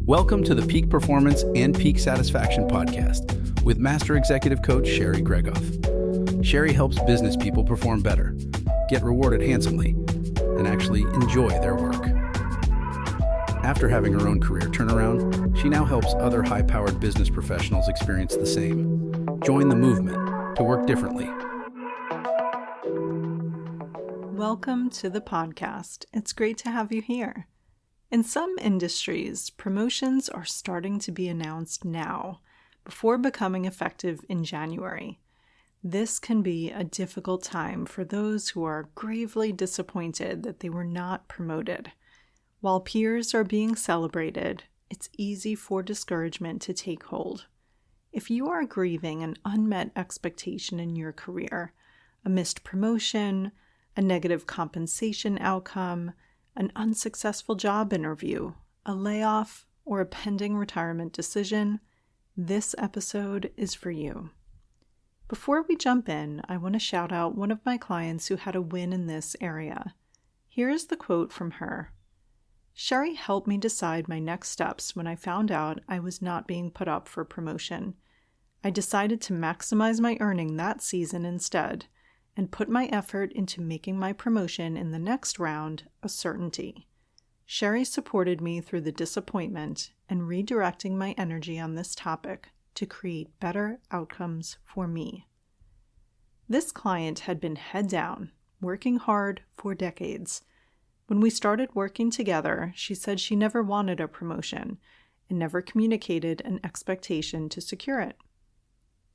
Welcome to the Peak Performance and Peak Satisfaction podcast with Master Executive Coach Sherry Gregoff. Sherry helps business people perform better, get rewarded handsomely, and actually enjoy their work. After having her own career turnaround, she now helps other high-powered business professionals experience the same. Join the movement to work differently. Welcome to the podcast. It's great to have you here. In some industries, promotions are starting to be announced now, before becoming effective in January. This can be a difficult time for those who are gravely disappointed that they were not promoted. While peers are being celebrated, it's easy for discouragement to take hold. If you are grieving an unmet expectation in your career, a missed promotion, a negative compensation outcome, an unsuccessful job interview, a layoff, or a pending retirement decision, this episode is for you. Before we jump in, I want to shout out one of my clients who had a win in this area. Here is the quote from her. Sherry helped me decide my next steps when I found out I was not being put up for promotion. I decided to maximize my earning that season instead, and put my effort into making my promotion in the next round a certainty. Sherry supported me through the disappointment and redirecting my energy on this topic to create better outcomes for me. This client had been head down, working hard for decades. When we started working together, she said she never wanted a promotion and never communicated an expectation to secure it.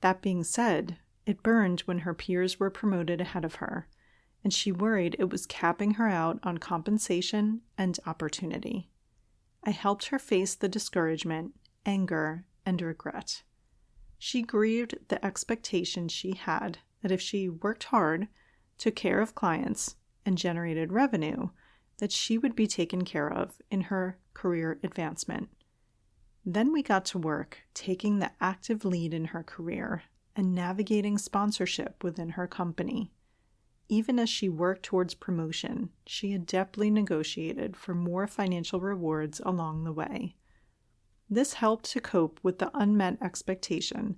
That being said, it burned when her peers were promoted ahead of her, and she worried it was capping her out on compensation and opportunity. I helped her face the discouragement, anger, and regret. She grieved the expectation she had that if she worked hard, took care of clients, and generated revenue, that she would be taken care of in her career advancement. Then we got to work taking the active lead in her career and navigating sponsorship within her company. Even as she worked towards promotion, she adeptly negotiated for more financial rewards along the way. This helped to cope with the unmet expectation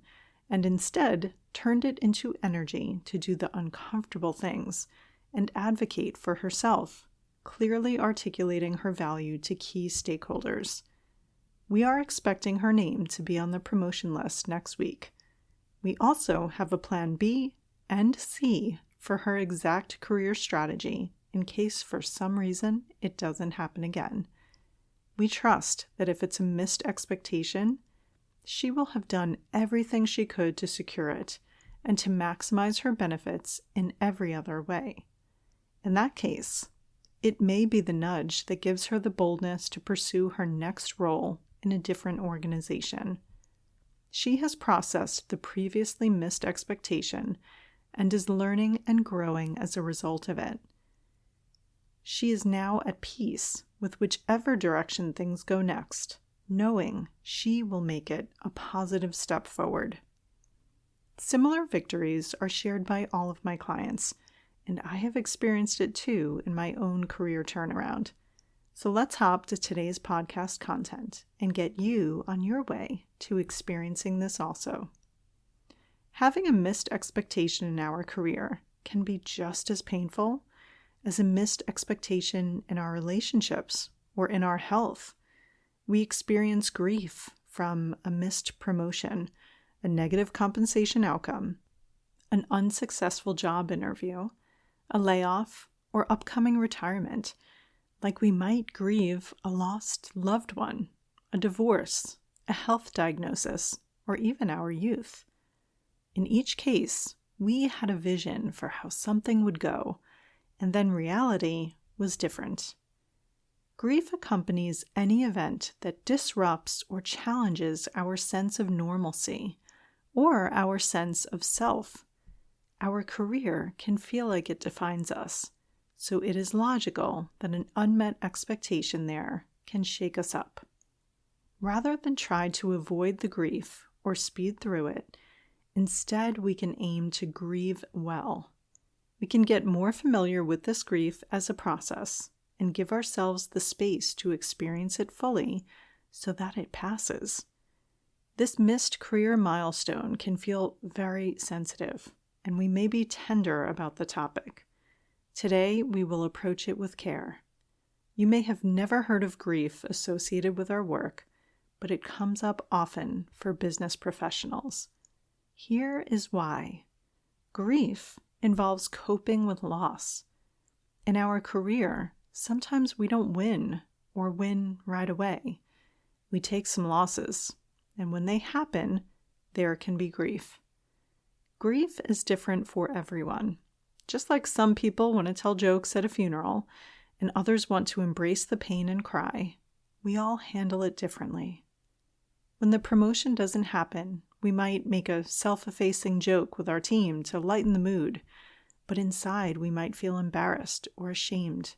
and instead turned it into energy to do the uncomfortable things and advocate for herself, clearly articulating her value to key stakeholders. We are expecting her name to be on the promotion list next week. We also have a plan B and C for her exact career strategy in case for some reason it doesn't happen again. We trust that if it's a missed expectation, she will have done everything she could to secure it and to maximize her benefits in every other way. In that case, it may be the nudge that gives her the boldness to pursue her next role in a different organization. She has processed the previously missed expectation and is learning and growing as a result of it. She is now at peace with whichever direction things go next, knowing she will make it a positive step forward. Similar victories are shared by all of my clients, and I have experienced it too in my own career turnaround. So let's hop to today's podcast content and get you on your way to experiencing this also. Having a missed expectation in our career can be just as painful as a missed expectation in our relationships or in our health. We experience grief from a missed promotion, a negative compensation outcome, an unsuccessful job interview, a layoff, or upcoming retirement. Like we might grieve a lost loved one, a divorce, a health diagnosis, or even our youth. In each case, we had a vision for how something would go, and then reality was different. Grief accompanies any event that disrupts or challenges our sense of normalcy or our sense of self. Our career can feel like it defines us. So it is logical that an unmet expectation there can shake us up. Rather than try to avoid the grief or speed through it, instead we can aim to grieve well. We can get more familiar with this grief as a process and give ourselves the space to experience it fully so that it passes. This missed career milestone can feel very sensitive, and we may be tender about the topic. Today, we will approach it with care. You may have never heard of grief associated with our work, but it comes up often for business professionals. Here is why. Grief involves coping with loss. In our career, sometimes we don't win or win right away. We take some losses, and when they happen, there can be grief. Grief is different for everyone. Just like some people want to tell jokes at a funeral, and others want to embrace the pain and cry, we all handle it differently. When the promotion doesn't happen, we might make a self-effacing joke with our team to lighten the mood, but inside we might feel embarrassed or ashamed.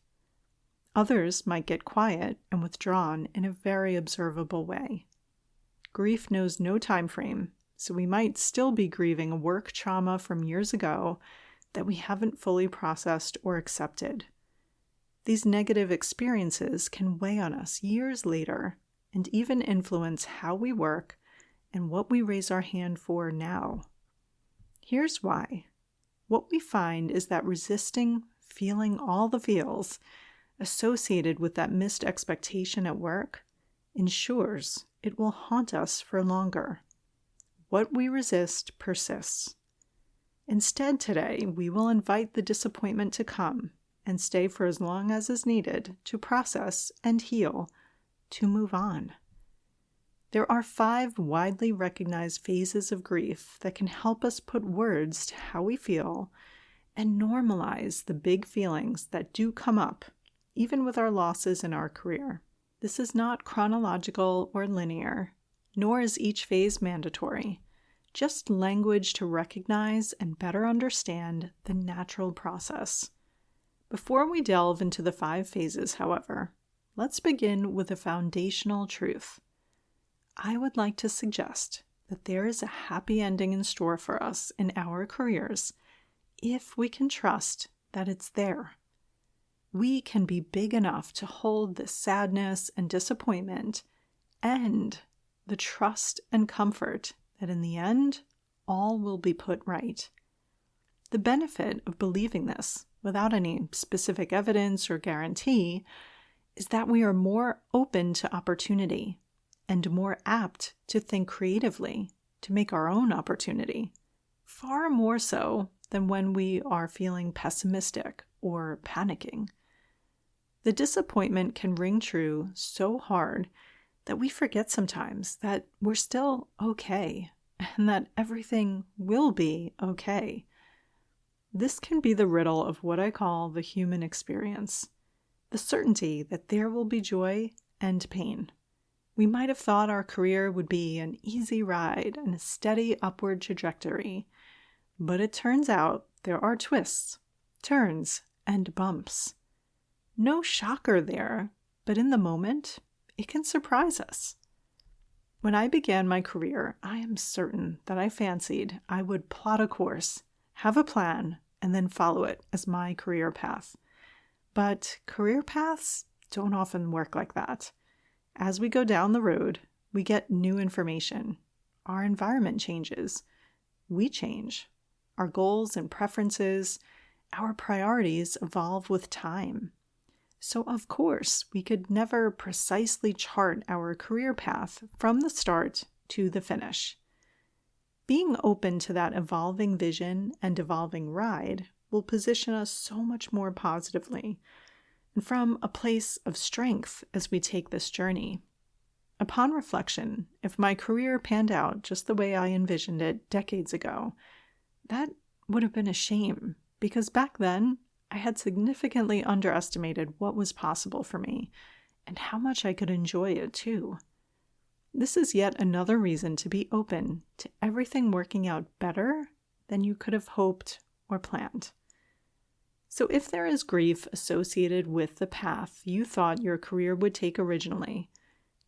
Others might get quiet and withdrawn in a very observable way. Grief knows no time frame, so we might still be grieving a work trauma from years ago that we haven't fully processed or accepted. These negative experiences can weigh on us years later and even influence how we work and what we raise our hand for now. Here's why. What we find is that resisting feeling all the feels associated with that missed expectation at work ensures it will haunt us for longer. What we resist persists. Instead, today, we will invite the disappointment to come and stay for as long as is needed to process and heal, to move on. There are 5 widely recognized phases of grief that can help us put words to how we feel and normalize the big feelings that do come up, even with our losses in our career. This is not chronological or linear, nor is each phase mandatory, just language to recognize and better understand the natural process. Before we delve into the 5 phases, however, let's begin with a foundational truth. I would like to suggest that there is a happy ending in store for us in our careers if we can trust that it's there. We can be big enough to hold the sadness and disappointment and the trust and comfort that in the end, all will be put right. The benefit of believing this without any specific evidence or guarantee is that we are more open to opportunity and more apt to think creatively to make our own opportunity, far more so than when we are feeling pessimistic or panicking. The disappointment can ring true so hard that we forget sometimes that we're still okay and that everything will be okay. This can be the riddle of what I call the human experience, the certainty that there will be joy and pain. We might have thought our career would be an easy ride and a steady upward trajectory, but it turns out there are twists, turns, and bumps. No shocker there, but in the moment, it can surprise us. When I began my career, I am certain that I fancied I would plot a course, have a plan, and then follow it as my career path. But career paths don't often work like that. As we go down the road, we get new information. Our environment changes. We change. Our goals and preferences, our priorities evolve with time. So of course, we could never precisely chart our career path from the start to the finish. Being open to that evolving vision and evolving ride will position us so much more positively and from a place of strength as we take this journey. Upon reflection, if my career panned out just the way I envisioned it decades ago, that would have been a shame because back then I had significantly underestimated what was possible for me and how much I could enjoy it too. This is yet another reason to be open to everything working out better than you could have hoped or planned. So if there is grief associated with the path you thought your career would take originally,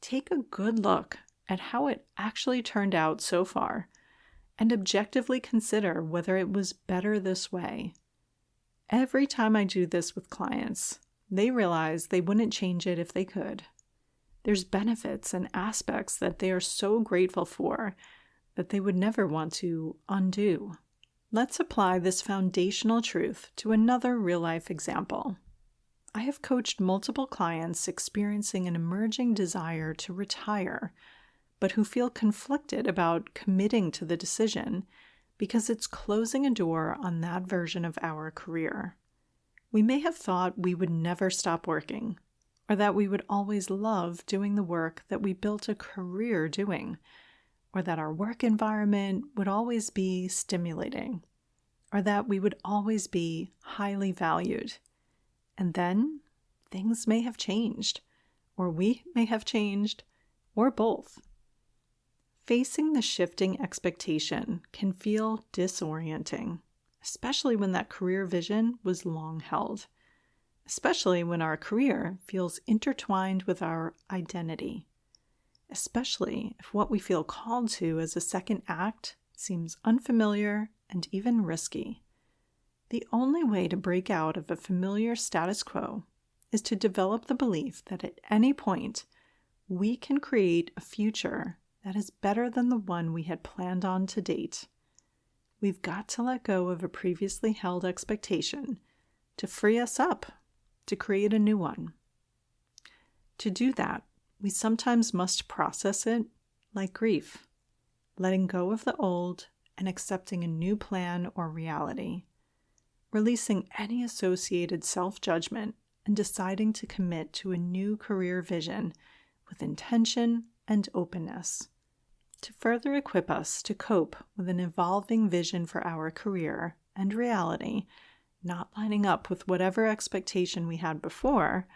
take a good look at how it actually turned out so far and objectively consider whether it was better this way. Every time I do this with clients, they realize they wouldn't change it if they could. There's benefits and aspects that they are so grateful for that they would never want to undo. Let's apply this foundational truth to another real-life example. I have coached multiple clients experiencing an emerging desire to retire, but who feel conflicted about committing to the decision because it's closing a door on that version of our career. We may have thought we would never stop working, or that we would always love doing the work that we built a career doing, or that our work environment would always be stimulating, or that we would always be highly valued. And then things may have changed, or we may have changed, or both. Facing the shifting expectation can feel disorienting, especially when that career vision was long held, especially when our career feels intertwined with our identity, especially if what we feel called to as a second act seems unfamiliar and even risky. The only way to break out of a familiar status quo is to develop the belief that at any point we can create a future that is better than the one we had planned on to date. We've got to let go of a previously held expectation to free us up to create a new one. To do that, we sometimes must process it like grief, letting go of the old and accepting a new plan or reality, releasing any associated self-judgment and deciding to commit to a new career vision with intention and openness. To further equip us to cope with an evolving vision for our career and reality, not lining up with whatever expectation we had before,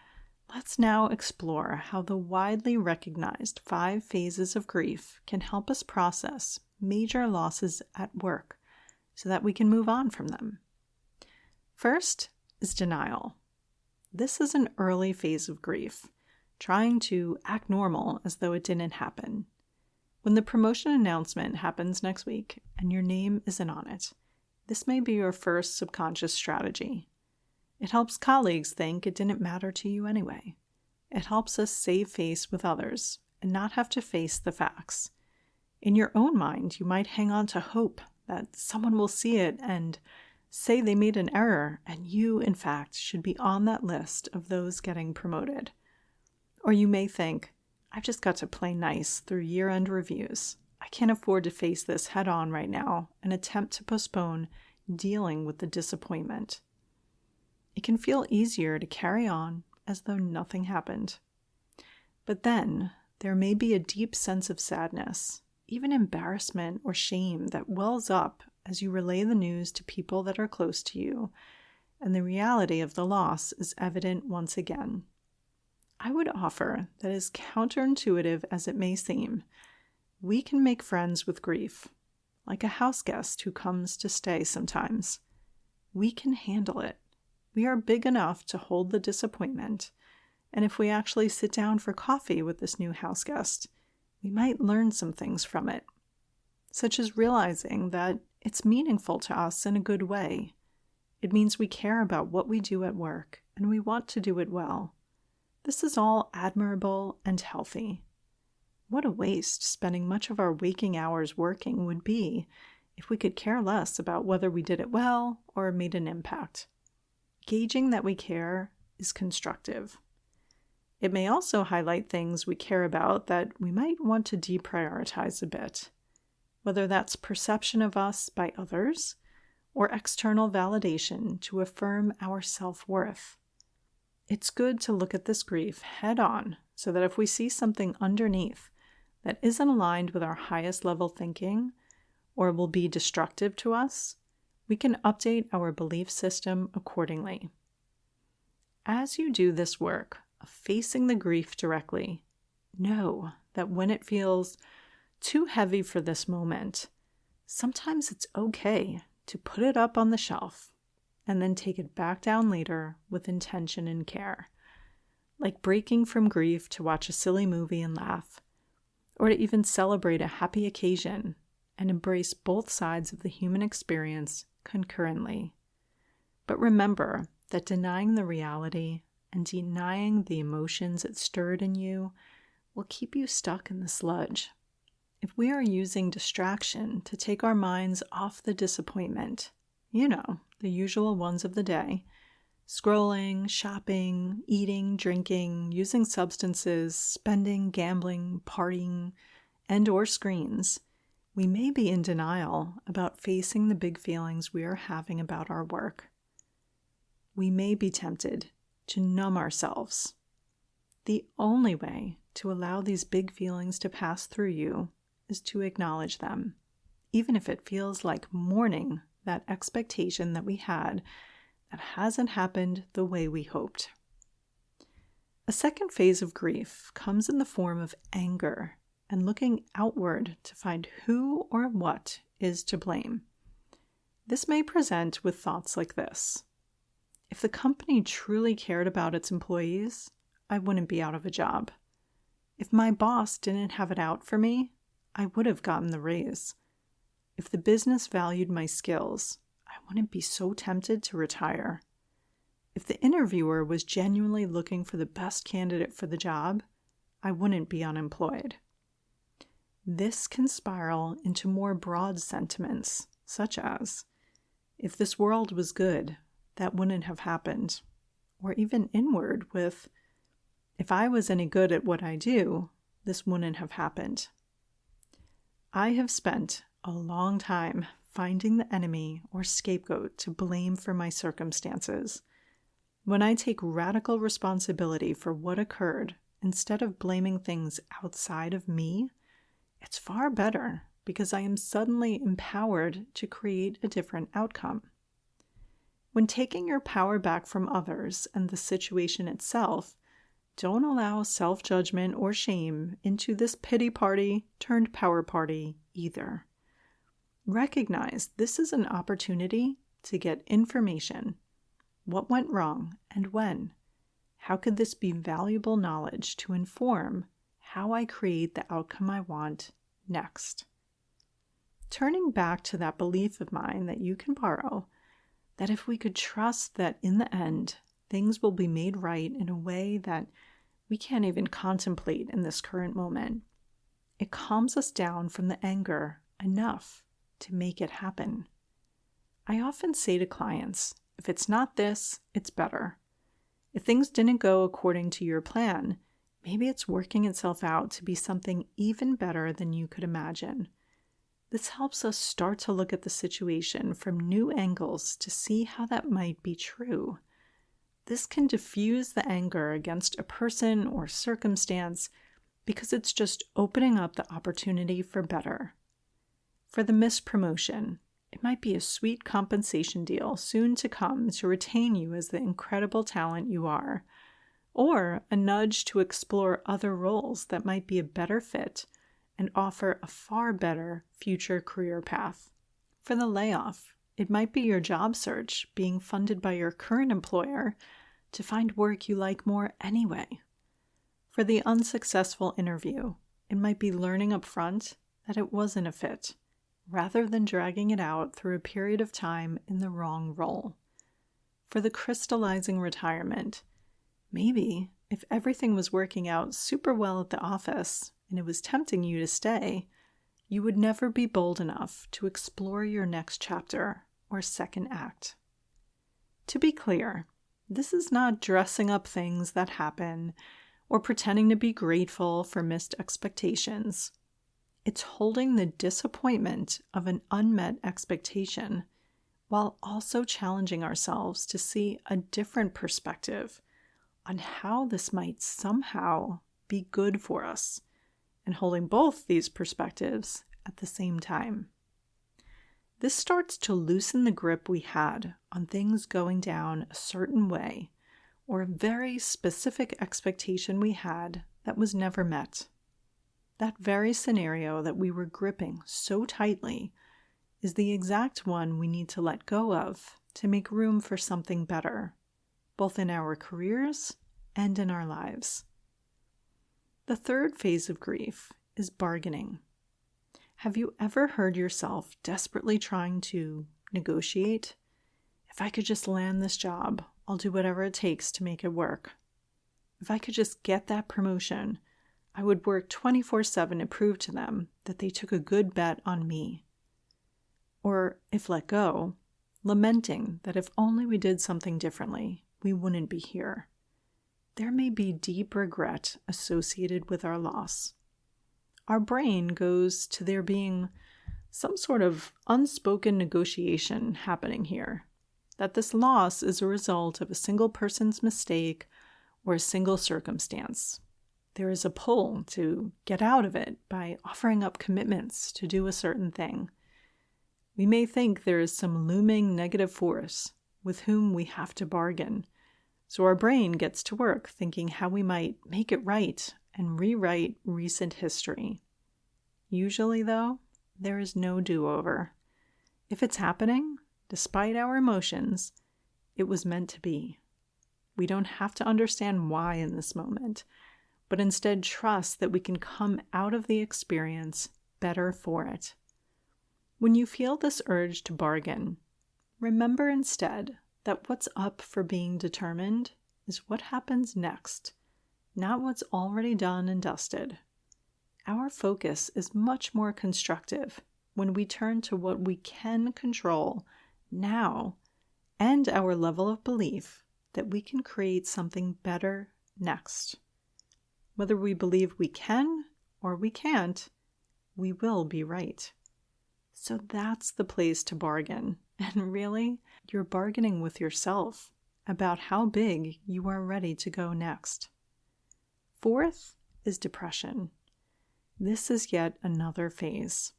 let's now explore how the widely recognized 5 phases of grief can help us process major losses at work so that we can move on from them. First is denial. This is an early phase of grief, trying to act normal as though it didn't happen. When the promotion announcement happens next week and your name isn't on it, this may be your first subconscious strategy. It helps colleagues think it didn't matter to you anyway. It helps us save face with others and not have to face the facts. In your own mind, you might hang on to hope that someone will see it and say they made an error and you, in fact, should be on that list of those getting promoted. Or you may think, I've just got to play nice through year-end reviews. I can't afford to face this head-on right now and attempt to postpone dealing with the disappointment. It can feel easier to carry on as though nothing happened. But then there may be a deep sense of sadness, even embarrassment or shame that wells up as you relay the news to people that are close to you, and the reality of the loss is evident once again. I would offer that, as counterintuitive as it may seem, we can make friends with grief, like a house guest who comes to stay sometimes. We can handle it. We are big enough to hold the disappointment, and if we actually sit down for coffee with this new house guest, we might learn some things from it, such as realizing that it's meaningful to us in a good way. It means we care about what we do at work, and we want to do it well. This is all admirable and healthy. What a waste spending much of our waking hours working would be if we could care less about whether we did it well or made an impact. Gauging that we care is constructive. It may also highlight things we care about that we might want to deprioritize a bit, whether that's perception of us by others or external validation to affirm our self-worth. It's good to look at this grief head on so that if we see something underneath that isn't aligned with our highest level thinking or will be destructive to us, we can update our belief system accordingly. As you do this work of facing the grief directly, know that when it feels too heavy for this moment, sometimes it's okay to put it up on the shelf and then take it back down later with intention and care, like breaking from grief to watch a silly movie and laugh, or to even celebrate a happy occasion and embrace both sides of the human experience concurrently. But remember that denying the reality and denying the emotions it stirred in you will keep you stuck in the sludge. If we are using distraction to take our minds off the disappointment, the usual ones of the day, scrolling, shopping, eating, drinking, using substances, spending, gambling, partying, and/or screens, we may be in denial about facing the big feelings we are having about our work. We may be tempted to numb ourselves. The only way to allow these big feelings to pass through you is to acknowledge them, even if it feels like mourning that expectation that we had that hasn't happened the way we hoped. A second phase of grief comes in the form of anger and looking outward to find who or what is to blame. This may present with thoughts like this: if the company truly cared about its employees, I wouldn't be out of a job. If my boss didn't have it out for me, I would have gotten the raise. If the business valued my skills, I wouldn't be so tempted to retire. If the interviewer was genuinely looking for the best candidate for the job, I wouldn't be unemployed. This can spiral into more broad sentiments, such as, if this world was good, that wouldn't have happened. Or even inward with, if I was any good at what I do, this wouldn't have happened. I have spent a long time finding the enemy or scapegoat to blame for my circumstances. When I take radical responsibility for what occurred instead of blaming things outside of me, it's far better because I am suddenly empowered to create a different outcome. When taking your power back from others and the situation itself, don't allow self-judgment or shame into this pity party turned power party either. Recognize this is an opportunity to get information. What went wrong and when? How could this be valuable knowledge to inform how I create the outcome I want next? Turning back to that belief of mine that you can borrow, that if we could trust that in the end, things will be made right in a way that we can't even contemplate in this current moment, it calms us down from the anger enough to make it happen. I often say to clients, if it's not this, it's better. If things didn't go according to your plan, maybe it's working itself out to be something even better than you could imagine. This helps us start to look at the situation from new angles to see how that might be true. This can diffuse the anger against a person or circumstance because it's just opening up the opportunity for better. For the missed promotion, it might be a sweet compensation deal soon to come to retain you as the incredible talent you are, or a nudge to explore other roles that might be a better fit and offer a far better future career path. For the layoff, it might be your job search being funded by your current employer to find work you like more anyway. For the unsuccessful interview, it might be learning up front that it wasn't a fit, rather than dragging it out through a period of time in the wrong role. For the crystallizing retirement, maybe if everything was working out super well at the office and it was tempting you to stay, you would never be bold enough to explore your next chapter or second act. To be clear, this is not dressing up things that happen or pretending to be grateful for missed expectations. It's holding the disappointment of an unmet expectation while also challenging ourselves to see a different perspective on how this might somehow be good for us, and holding both these perspectives at the same time. This starts to loosen the grip we had on things going down a certain way, or a very specific expectation we had that was never met. That very scenario that we were gripping so tightly is the exact one we need to let go of to make room for something better, both in our careers and in our lives. The third phase of grief is bargaining. Have you ever heard yourself desperately trying to negotiate? If I could just land this job, I'll do whatever it takes to make it work. If I could just get that promotion, I would work 24/7 to prove to them that they took a good bet on me. Or, if let go, lamenting that if only we did something differently, we wouldn't be here. There may be deep regret associated with our loss. Our brain goes to there being some sort of unspoken negotiation happening here, that this loss is a result of a single person's mistake or a single circumstance. There is a pull to get out of it by offering up commitments to do a certain thing. We may think there is some looming negative force with whom we have to bargain, so our brain gets to work thinking how we might make it right and rewrite recent history. Usually, though, there is no do-over. If it's happening, despite our emotions, it was meant to be. We don't have to understand why in this moment, but instead trust that we can come out of the experience better for it. When you feel this urge to bargain, remember instead that what's up for being determined is what happens next, not what's already done and dusted. Our focus is much more constructive when we turn to what we can control now and our level of belief that we can create something better next. Whether we believe we can or we can't, we will be right. So that's the place to bargain. And really, you're bargaining with yourself about how big you are ready to go next. Fourth is depression. This is yet another phase.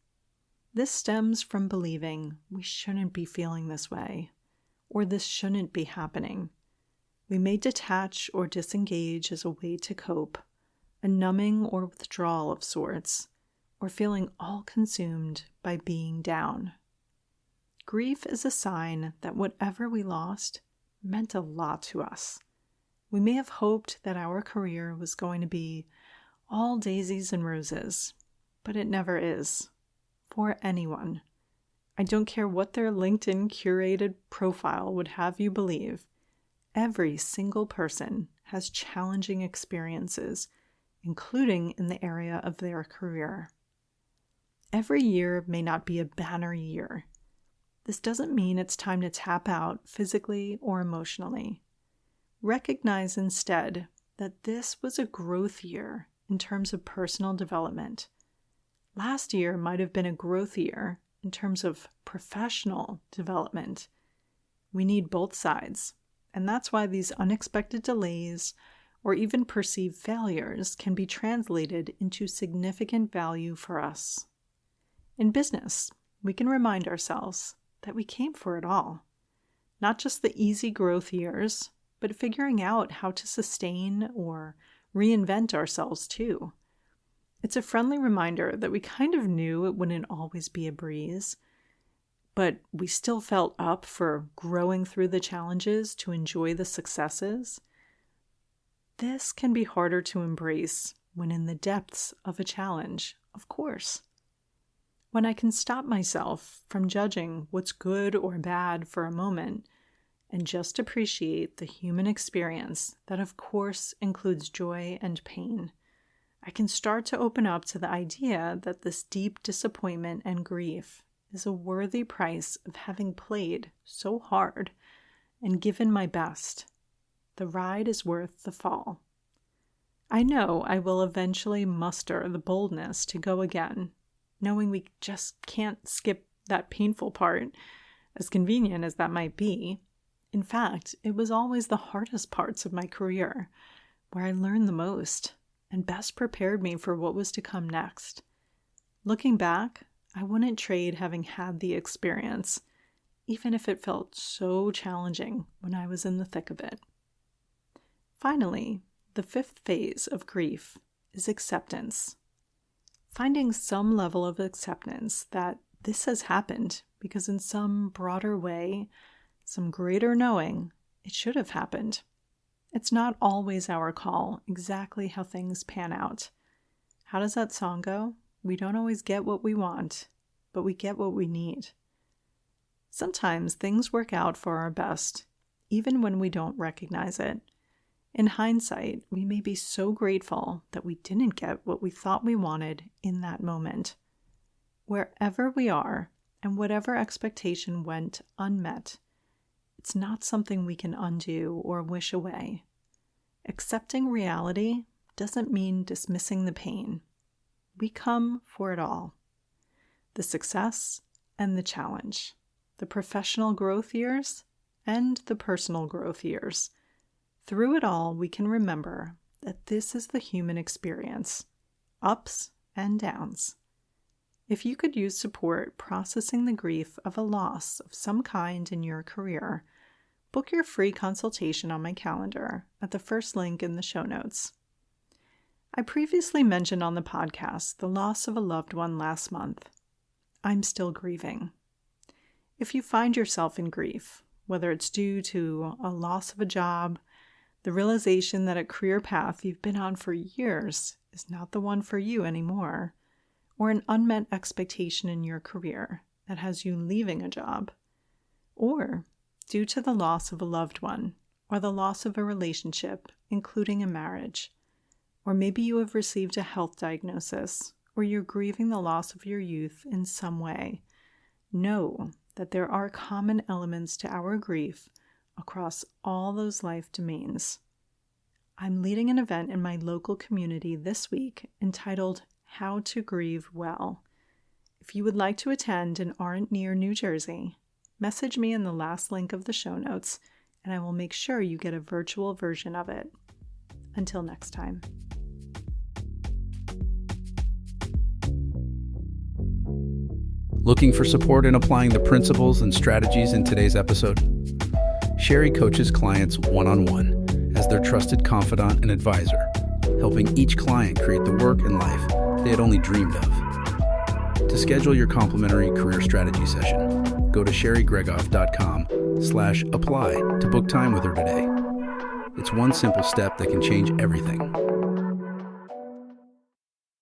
This stems from believing we shouldn't be feeling this way, or this shouldn't be happening. We may detach or disengage as a way to cope, a numbing or withdrawal of sorts, or feeling all consumed by being down. Grief is a sign that whatever we lost meant a lot to us. We may have hoped that our career was going to be all daisies and roses, but it never is, for anyone. I don't care what their LinkedIn curated profile would have you believe. Every single person has challenging experiences, including in the area of their career. Every year may not be a banner year. This doesn't mean it's time to tap out physically or emotionally. Recognize instead that this was a growth year in terms of personal development. Last year might have been a growth year in terms of professional development. We need both sides, and that's why these unexpected delays or even perceived failures can be translated into significant value for us. In business, we can remind ourselves that we came for it all. Not just the easy growth years, but figuring out how to sustain or reinvent ourselves too. It's a friendly reminder that we kind of knew it wouldn't always be a breeze, but we still felt up for growing through the challenges to enjoy the successes. This can be harder to embrace when in the depths of a challenge, of course. When I can stop myself from judging what's good or bad for a moment and just appreciate the human experience that of course includes joy and pain, I can start to open up to the idea that this deep disappointment and grief is a worthy price of having played so hard and given my best. The ride is worth the fall. I know I will eventually muster the boldness to go again, knowing we just can't skip that painful part, as convenient as that might be. In fact, it was always the hardest parts of my career, where I learned the most and best prepared me for what was to come next. Looking back, I wouldn't trade having had the experience, even if it felt so challenging when I was in the thick of it. Finally, the fifth phase of grief is acceptance. Finding some level of acceptance that this has happened because in some broader way, some greater knowing, it should have happened. It's not always our call exactly how things pan out. How does that song go? We don't always get what we want, but we get what we need. Sometimes things work out for our best, even when we don't recognize it. In hindsight, we may be so grateful that we didn't get what we thought we wanted in that moment. Wherever we are, and whatever expectation went unmet, it's not something we can undo or wish away. Accepting reality doesn't mean dismissing the pain. We come for it all. The success and the challenge, the professional growth years and the personal growth years. Through it all, we can remember that this is the human experience, ups and downs. If you could use support processing the grief of a loss of some kind in your career, book your free consultation on my calendar at the first link in the show notes. I previously mentioned on the podcast the loss of a loved one last month. I'm still grieving. If you find yourself in grief, whether it's due to a loss of a job, the realization that a career path you've been on for years is not the one for you anymore, or an unmet expectation in your career that has you leaving a job, or due to the loss of a loved one or the loss of a relationship, including a marriage, or maybe you have received a health diagnosis or you're grieving the loss of your youth in some way, know that there are common elements to our grief across all those life domains. I'm leading an event in my local community this week entitled How to Grieve Well. If you would like to attend and aren't near New Jersey, message me in the last link of the show notes, and I will make sure you get a virtual version of it. Until next time. Looking for support in applying the principles and strategies in today's episode? Sherry coaches clients one-on-one as their trusted confidant and advisor, helping each client create the work and life they had only dreamed of. To schedule your complimentary career strategy session, go to sherrygregoff.com/apply to book time with her today. It's one simple step that can change everything.